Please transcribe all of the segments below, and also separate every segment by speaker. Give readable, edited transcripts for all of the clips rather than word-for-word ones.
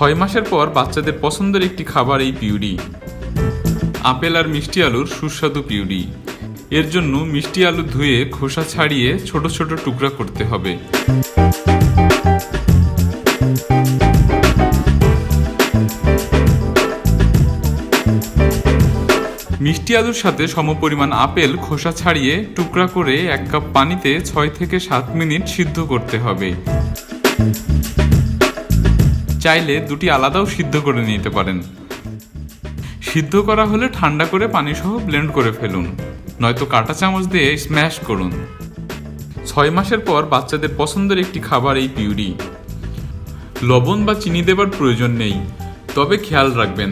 Speaker 1: 6 মাসের পর বাচ্চাদের পছন্দের একটি খাবার এই পিউরি। আপেল আর মিষ্টি আলুর সুস্বাদু পিউরি। এর জন্য মিষ্টি আলু ধুয়ে খোসা ছাড়িয়ে ছোট ছোট টুকরা করতে হবে। মিষ্টি আলুর সাথে সমপরিমাণ আপেল খোসা ছাড়িয়ে টুকরা করে 1 কাপ পানিতে 6 থেকে 7 মিনিট সিদ্ধ করতে হবে। চাইলে দুটি আলাদাও সিদ্ধ করে নিতে পারেন। সিদ্ধ করা হলে ঠান্ডা করে পানি সহ ব্লেন্ড করে ফেলুন, নয়তো কাঁটা চামচ দিয়ে স্ম্যাশ করুন। 6 মাসের পর বাচ্চাদের পছন্দের একটি খাবার এই পিউরি। লবণ বা চিনি দেবার প্রয়োজন নেই, তবে খেয়াল রাখবেন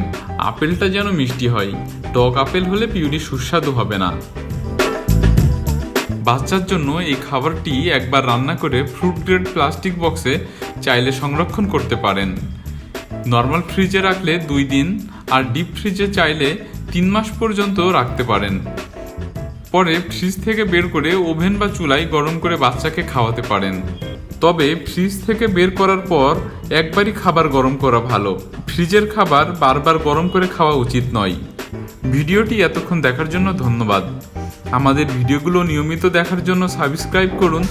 Speaker 1: আপেলটা যেন মিষ্টি হয়। টক আপেল হলে পিউরি সুস্বাদু হবে না। বাচ্চার জন্য এই খাবারটি একবার রান্না করে ফ্রুট গ্রেড প্লাস্টিক বক্সে চাইলে সংরক্ষণ করতে পারেন। নর্মাল ফ্রিজে রাখলে 2 দিন, আর ডিপ ফ্রিজে চাইলে 3 মাস পর্যন্ত রাখতে পারেন। পরে ফ্রিজ থেকে বের করে ওভেন বা চুলায় গরম করে বাচ্চাকে খাওয়াতে পারেন। তবে ফ্রিজ থেকে বের করার পর একবারই খাবার গরম করা ভালো। ফ্রিজের খাবার বারবার গরম করে খাওয়া উচিত নয়। ভিডিওটি এতক্ষণ দেখার জন্য ধন্যবাদ। আমাদের ভিডিওগুলো নিয়মিত দেখার জন্য সাবস্ক্রাইব করুন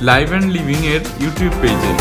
Speaker 1: লাইভ অ্যান্ড লিভিং এর ইউটিউব পেজে।